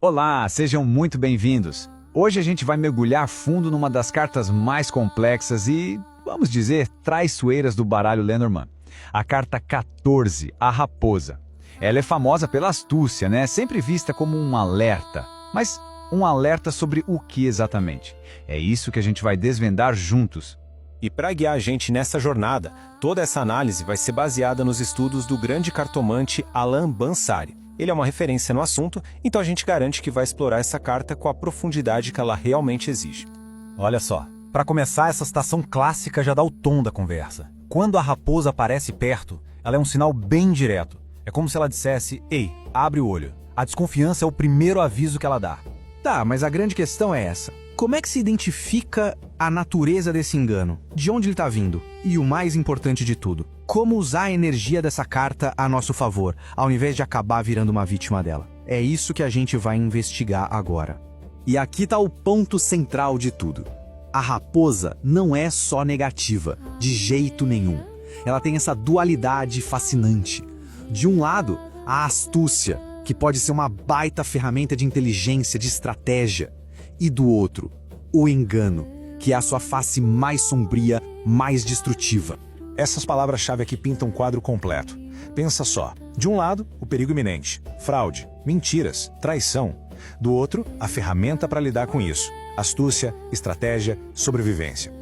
Olá, sejam muito bem-vindos. Hoje a gente vai mergulhar fundo numa das cartas mais complexas e, vamos dizer, traiçoeiras do baralho Lenormand. A carta 14, a Raposa. Ela é famosa pela astúcia, né? Sempre vista como um alerta. Mas um alerta sobre o que exatamente? É isso que a gente vai desvendar juntos. E para guiar a gente nessa jornada, toda essa análise vai ser baseada nos estudos do grande cartomante Alain Bansari. Ele é uma referência no assunto, então a gente garante que vai explorar essa carta com a profundidade que ela realmente exige. Olha só, para começar, essa citação clássica já dá o tom da conversa. Quando a raposa aparece perto, ela é um sinal bem direto. É como se ela dissesse, ei, abre o olho. A desconfiança é o primeiro aviso que ela dá. Tá, mas a grande questão é essa. Como é que se identifica a natureza desse engano? De onde ele está vindo? E o mais importante de tudo, como usar a energia dessa carta a nosso favor, ao invés de acabar virando uma vítima dela? É isso que a gente vai investigar agora. E aqui está o ponto central de tudo. A raposa não é só negativa, de jeito nenhum. Ela tem essa dualidade fascinante. De um lado, a astúcia, que pode ser uma baita ferramenta de inteligência, de estratégia. E do outro, o engano, que é a sua face mais sombria, mais destrutiva. Essas palavras-chave aqui pintam um quadro completo. Pensa só, de um lado, o perigo iminente, fraude, mentiras, traição. Do outro, a ferramenta para lidar com isso, astúcia, estratégia, sobrevivência.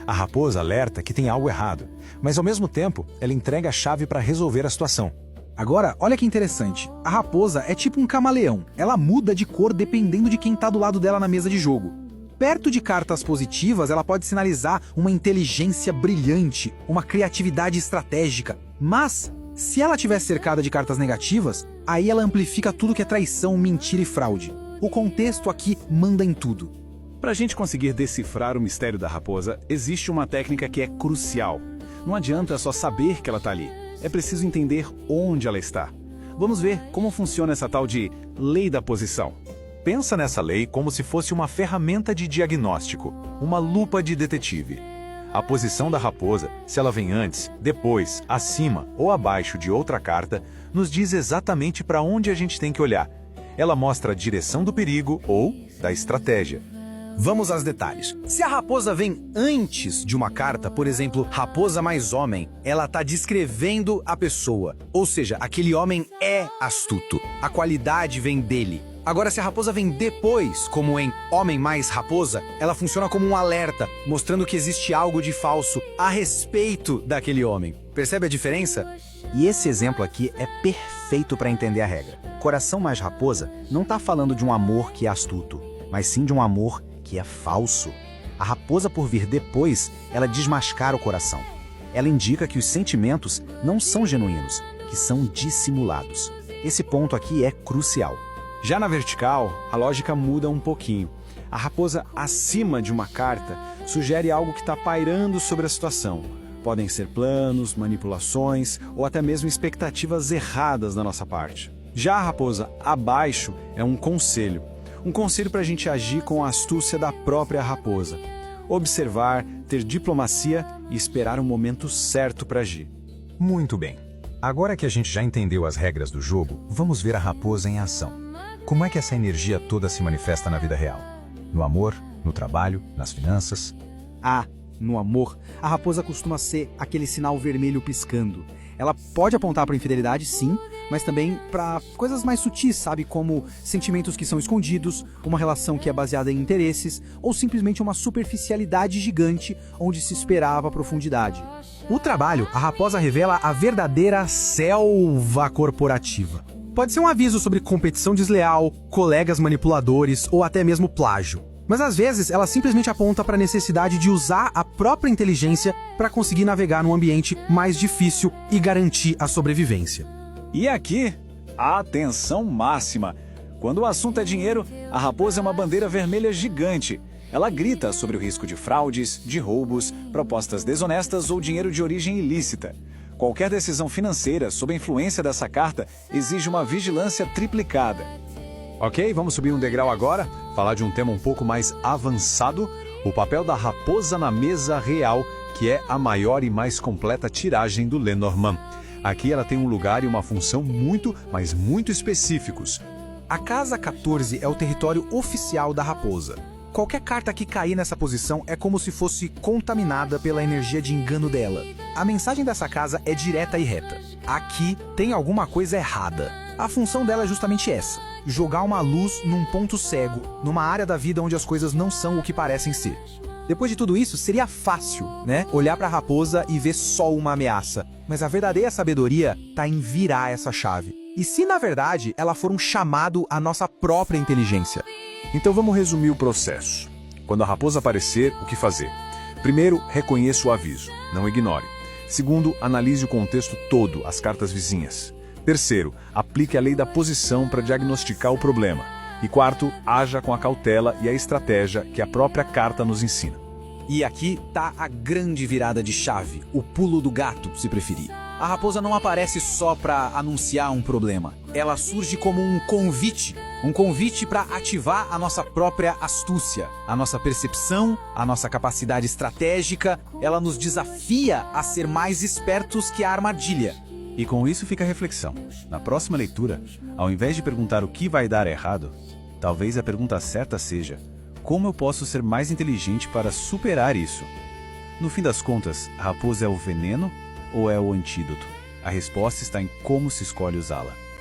A raposa alerta que tem algo errado, mas ao mesmo tempo, ela entrega a chave para resolver a situação. Agora, olha que interessante. A raposa é tipo um camaleão. Ela muda de cor dependendo de quem está do lado dela na mesa de jogo. Perto de cartas positivas, ela pode sinalizar uma inteligência brilhante, uma criatividade estratégica. Mas, se ela estiver cercada de cartas negativas, aí ela amplifica tudo que é traição, mentira e fraude. O contexto aqui manda em tudo. Para a gente conseguir decifrar o mistério da raposa, existe uma técnica que é crucial. Não adianta só saber que ela está ali. É preciso entender onde ela está. Vamos ver como funciona essa tal de lei da posição. Pensa nessa lei como se fosse uma ferramenta de diagnóstico, uma lupa de detetive. A posição da raposa, se ela vem antes, depois, acima ou abaixo de outra carta, nos diz exatamente para onde a gente tem que olhar. Ela mostra a direção do perigo ou da estratégia. Vamos aos detalhes. Se a raposa vem antes de uma carta, por exemplo, raposa mais homem, ela está descrevendo a pessoa. Ou seja, aquele homem é astuto. A qualidade vem dele. Agora, se a raposa vem depois, como em homem mais raposa, ela funciona como um alerta, mostrando que existe algo de falso a respeito daquele homem. Percebe a diferença? E esse exemplo aqui é perfeito para entender a regra. Coração mais raposa não está falando de um amor que é astuto, mas sim de um amor que é falso. A raposa, por vir depois, ela desmascara o coração. Ela indica que os sentimentos não são genuínos, que são dissimulados. Esse ponto aqui é crucial. Já na vertical, a lógica muda um pouquinho. A raposa acima de uma carta sugere algo que está pairando sobre a situação. Podem ser planos, manipulações ou até mesmo expectativas erradas da nossa parte. Já a raposa abaixo é um conselho. Um conselho para a gente agir com a astúcia da própria raposa. Observar, ter diplomacia e esperar o momento certo para agir. Muito bem. Agora que a gente já entendeu as regras do jogo, vamos ver a raposa em ação. Como é que essa energia toda se manifesta na vida real? No amor, no trabalho, nas finanças? No amor, a raposa costuma ser aquele sinal vermelho piscando. Ela pode apontar para infidelidade, sim, mas também para coisas mais sutis, sabe? Como sentimentos que são escondidos, uma relação que é baseada em interesses, ou simplesmente uma superficialidade gigante onde se esperava profundidade. O trabalho, a raposa revela a verdadeira selva corporativa. Pode ser um aviso sobre competição desleal, colegas manipuladores ou até mesmo plágio. Mas às vezes ela simplesmente aponta para a necessidade de usar a própria inteligência para conseguir navegar num ambiente mais difícil e garantir a sobrevivência. E aqui, atenção máxima. Quando o assunto é dinheiro, a raposa é uma bandeira vermelha gigante. Ela grita sobre o risco de fraudes, de roubos, propostas desonestas ou dinheiro de origem ilícita. Qualquer decisão financeira sob a influência dessa carta exige uma vigilância triplicada. Ok, vamos subir um degrau agora, falar de um tema um pouco mais avançado, o papel da raposa na mesa real, que é a maior e mais completa tiragem do Lenormand. Aqui ela tem um lugar e uma função muito, mas muito específicos. A casa 14 é o território oficial da raposa. Qualquer carta que cair nessa posição é como se fosse contaminada pela energia de engano dela. A mensagem dessa casa é direta e reta. Aqui tem alguma coisa errada. A função dela é justamente essa: jogar uma luz num ponto cego, numa área da vida onde as coisas não são o que parecem ser. Depois de tudo isso, seria fácil, né? Olhar para a raposa e ver só uma ameaça. Mas a verdadeira sabedoria tá em virar essa chave. E se, na verdade, ela for um chamado à nossa própria inteligência? Então vamos resumir o processo. Quando a raposa aparecer, o que fazer? Primeiro, reconheça o aviso, não ignore. Segundo, analise o contexto todo, as cartas vizinhas. Terceiro, aplique a lei da posição para diagnosticar o problema. E quarto, haja com a cautela e a estratégia que a própria carta nos ensina. E aqui tá a grande virada de chave, o pulo do gato, se preferir. A raposa não aparece só para anunciar um problema. Ela surge como um convite para ativar a nossa própria astúcia, a nossa percepção, a nossa capacidade estratégica. Ela nos desafia a ser mais espertos que a armadilha. E com isso fica a reflexão. Na próxima leitura, ao invés de perguntar o que vai dar errado, talvez a pergunta certa seja: como eu posso ser mais inteligente para superar isso? No fim das contas, a raposa é o veneno ou é o antídoto? A resposta está em como se escolhe usá-la.